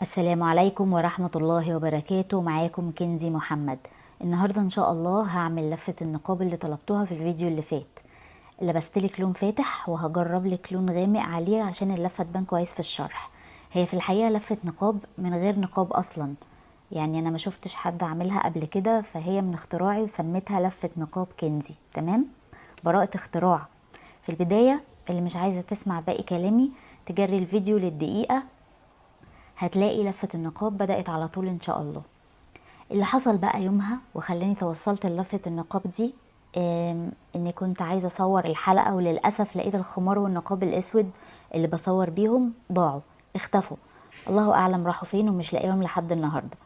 السلام عليكم ورحمة الله وبركاته. معاكم كنزي محمد. النهاردة ان شاء الله هعمل لفة النقاب اللي طلبتوها في الفيديو اللي فات. لبستلك لون فاتح وهجرب لك لون غامق عليه عشان اللفة تبان كويس في الشرح. هي في الحقيقة لفة نقاب من غير نقاب اصلا، يعني انا ما شفتش حد عاملها قبل كده، فهي من اختراعي وسميتها لفة نقاب كنزي. تمام، براءة اختراع. في البداية اللي مش عايزة تسمع باقي كلامي تجري الفيديو للدقيقة، هتلاقي لفة النقاب بدأت على طول ان شاء الله. اللي حصل بقى يومها وخلاني توصلت للفة النقاب دي، اني كنت عايزة اصور الحلقة، وللأسف لقيت الخمار والنقاب الاسود اللي بصور بيهم ضاعوا، اختفوا. الله اعلم راحوا فين ومش لاقيهم لحد النهاردة.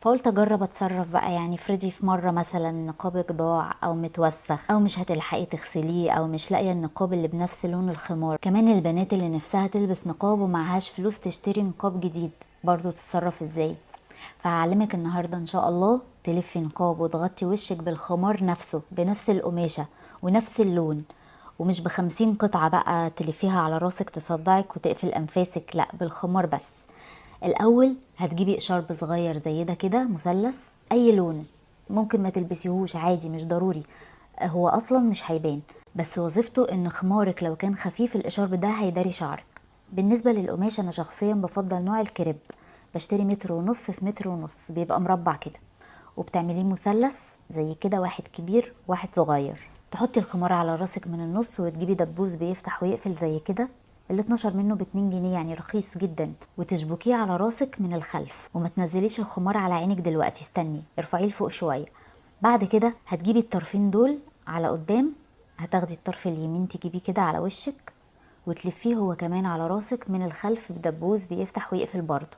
فقلت اجرب اتصرف بقى، يعني افرضي في مرة مثلا نقابك ضاع او متوسخ او مش هتلحقي تغسليه او مش لاقيه النقاب اللي بنفس لون الخمار. كمان البنات اللي نفسها تلبس نقاب ومعهاش فلوس تشتري نقاب جديد برضو تتصرف ازاي. فهعلمك النهاردة ان شاء الله تلفي نقاب وتغطي وشك بالخمار نفسه بنفس القماشة ونفس اللون، ومش ب50 قطعة بقى تلفيها على راسك تصدعك وتقفل انفاسك، لا، بالخمار بس. الاول هتجيبي اشارب صغير زي ده كده مثلث اي لون، ممكن ما تلبسيهوش عادي مش ضروري، هو اصلا مش هيبان، بس وظيفته ان خمارك لو كان خفيف الاشارب ده هيداري شعرك. بالنسبة للقماش انا شخصيا بفضل نوع الكريب، بشتري 1.5 متر في 1.5 متر، بيبقى مربع كده، وبتعمليه مثلث زي كده، واحد كبير واحد صغير. تحطي الخمار على راسك من النص وتجيبي دبوس بيفتح ويقفل زي كده، ال 12 منه ب2 جنيه، يعني رخيص جدا، وتشبكيه على راسك من الخلف. وما تنزليش الخمار على عينك دلوقتي، استني ارفعيه لفوق شويه. بعد كده هتجيبي الطرفين دول على قدام، هتاخدي الطرف اليمين تجيبيه كده على وشك وتلفيه هو كمان على راسك من الخلف بدبوس بيفتح ويقفل برضه.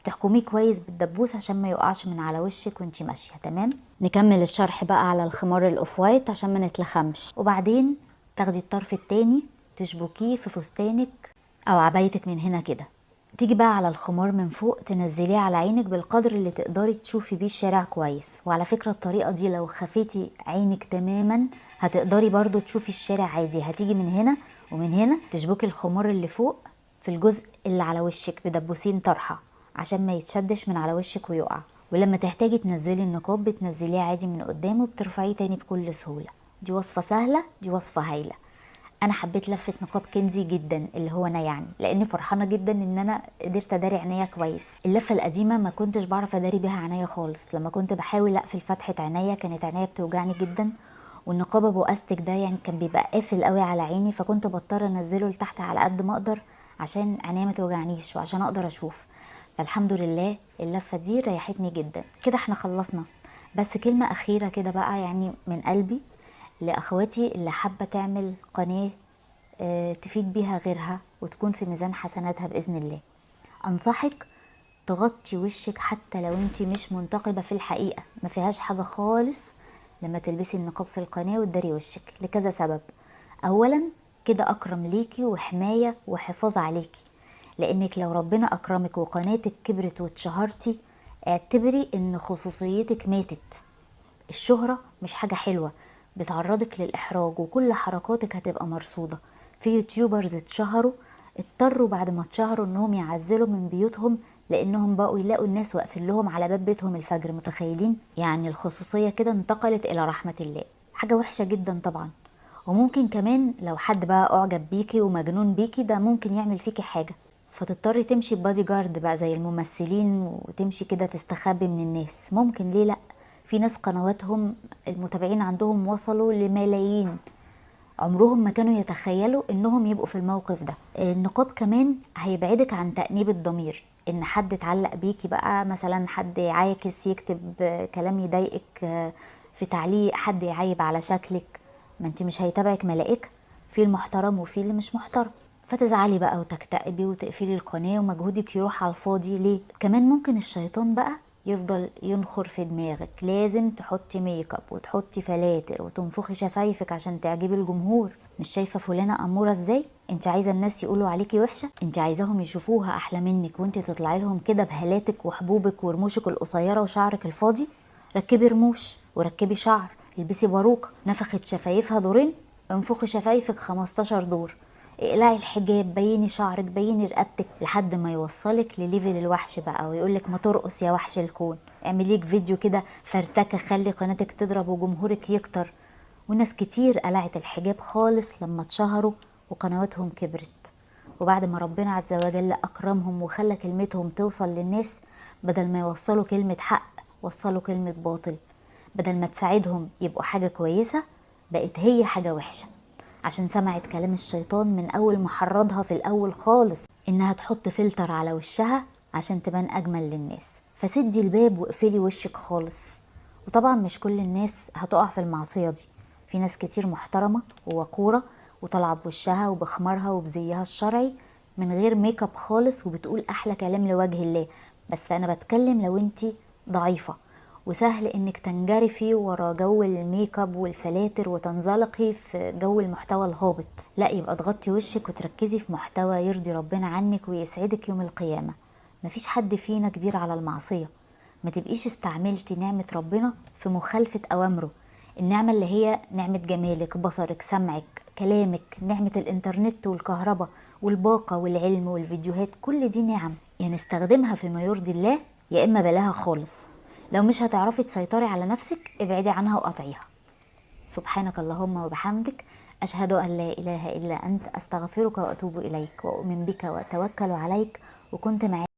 تحكميه كويس بالدبوس عشان ما يقعش من على وشك وانتي ماشيه. تمام، نكمل الشرح بقى على الخمار الاوف وايت عشان ما نتلخمش. وبعدين تاخدي الطرف التاني تشبكيه في فستانك او عبايتك من هنا كده، تيجي بقى على الخمار من فوق تنزليه على عينك بالقدر اللي تقدري تشوفي بيه الشارع كويس. وعلى فكرة الطريقة دي لو خفيتي عينك تماما هتقدري برضو تشوفي الشارع عادي. هتيجي من هنا ومن هنا تشبكي الخمار اللي فوق في الجزء اللي على وشك بدبوسين طرحة عشان ما يتشدش من على وشك ويقع. ولما تحتاجي تنزلي النقاب بتنزليه عادي من قدام وبترفعيه تاني بكل سهولة. دي وصفة سهلة، دي وصفة هايلة. انا حبيت لفه نقاب كنزي جدا اللي هو انا، يعني لاني فرحانه جدا ان انا قدرت اداري عينيا كويس. اللفه القديمه ما كنتش بعرف اداري بيها عينيا خالص، لما كنت بحاول اقفل فتحه عينيا كانت عينيا بتوجعني جدا، والنقاب ابو استك ده يعني كان بيبقى قافل قوي على عيني، فكنت بضطر انزله لتحت على قد ما اقدر عشان عينيا ما توجعنيش وعشان اقدر اشوف. فالحمد لله اللفه دي ريحتني جدا. كده احنا خلصنا، بس كلمه اخيره كده بقى يعني من قلبي لاخواتي اللي حابه تعمل قناه تفيد بيها غيرها وتكون في ميزان حسناتها بإذن الله. أنصحك تغطي وشك حتى لو انت مش منتقبة في الحقيقة، ما فيهاش حاجة خالص لما تلبسي النقاب في القناة وتداري وشك لكذا سبب. أولا كده أكرم ليكي وحماية وحفاظ عليكي، لأنك لو ربنا أكرمك وقناتك كبرت واتشهرتي اعتبري ان خصوصيتك ماتت. الشهرة مش حاجة حلوة، بتعرضك للإحراج وكل حركاتك هتبقى مرصودة. في يوتيوبرز اتشهروا اضطروا بعد ما اتشهروا انهم يعزلوا من بيوتهم لانهم بقوا يلاقوا الناس واقفين لهم على باب بيتهم الفجر. متخيلين؟ يعني الخصوصية كده انتقلت الى رحمة الله، حاجة وحشة جدا طبعا. وممكن كمان لو حد بقى اعجب بيكي ومجنون بيكي ده ممكن يعمل فيكي حاجة، فتضطري تمشي بادي جارد بقى زي الممثلين وتمشي كده تستخبي من الناس. ممكن، ليه لا؟ في ناس قنواتهم المتابعين عندهم وصلوا لملايين، عمرهم ما كانوا يتخيلوا انهم يبقوا في الموقف ده. النقاب كمان هيبعدك عن تأنيب الضمير، ان حد اتعلق بيكي بقى، مثلا حد يعاكس يكتب كلام يضايقك في تعليق، حد يعيب على شكلك. ما انت مش هيتابعك ملائكة، في المحترم وفي اللي مش محترم، فتزعلي بقى وتكتئبي وتقفلي القناة ومجهودك يروح على الفاضي. ليه؟ كمان ممكن الشيطان بقى يفضل ينخر في دماغك لازم تحطي ميك اب وتحطي فلاتر وتنفخي شفايفك عشان تعجبي الجمهور. مش شايفه فلانه اموره ازاي؟ انت عايزه الناس يقولوا عليكي وحشه؟ انت عايزاهم يشوفوها احلى منك وانت تطلعي لهم كده بهالاتك وحبوبك ورموشك القصيره وشعرك الفاضي؟ ركبي رموش وركبي شعر، البسي باروكه، نفخت شفايفها دورين، انفخي شفايفك 15 دور، اقلعي الحجاب، بيني شعرك، بيني رقبتك، لحد ما يوصلك لليفل الوحش بقى ويقولك ما ترقص يا وحش الكون، اعمليك فيديو كده فرتكه، خلي قناتك تضرب وجمهورك يكتر. وناس كتير قلعت الحجاب خالص لما اتشهروا وقنواتهم كبرت، وبعد ما ربنا عز وجل اكرمهم وخلى كلمتهم توصل للناس، بدل ما يوصلوا كلمة حق وصلوا كلمة باطل. بدل ما تساعدهم يبقوا حاجة كويسة، بقت هي حاجة وحشة، عشان سمعت كلام الشيطان من اول ما حرضها في الاول خالص انها تحط فلتر على وشها عشان تبان اجمل للناس. فسدي الباب واقفلي وشك خالص. وطبعا مش كل الناس هتقع في المعصية دي، في ناس كتير محترمة ووقورة وطالعة بوشها وبخمارها وبزيها الشرعي من غير ميك اب خالص، وبتقول احلى كلام لوجه الله. بس انا بتكلم لو انتي ضعيفة وسهل انك تنجرفي ورا جو الميك اب والفلاتر وتنزلقي في جو المحتوى الهابط، لا، يبقى تغطي وشك وتركزي في محتوى يرضي ربنا عنك ويسعدك يوم القيامة. مفيش حد فينا كبير على المعصية. ما تبقيش استعملتي نعمة ربنا في مخالفة اوامره، النعمة اللي هي نعمة جمالك، بصرك، سمعك، كلامك، نعمة الانترنت والكهرباء والباقة والعلم والفيديوهات، كل دي نعم، يعني استخدمها فيما يرضي الله يا اما بلاها خالص. لو مش هتعرفي تسيطري على نفسك ابعدي عنها وقطعيها. سبحانك اللهم وبحمدك، أشهد أن لا إله إلا أنت، أستغفرك وأتوب إليك وأؤمن بك وأتوكل عليك. وكنت معاك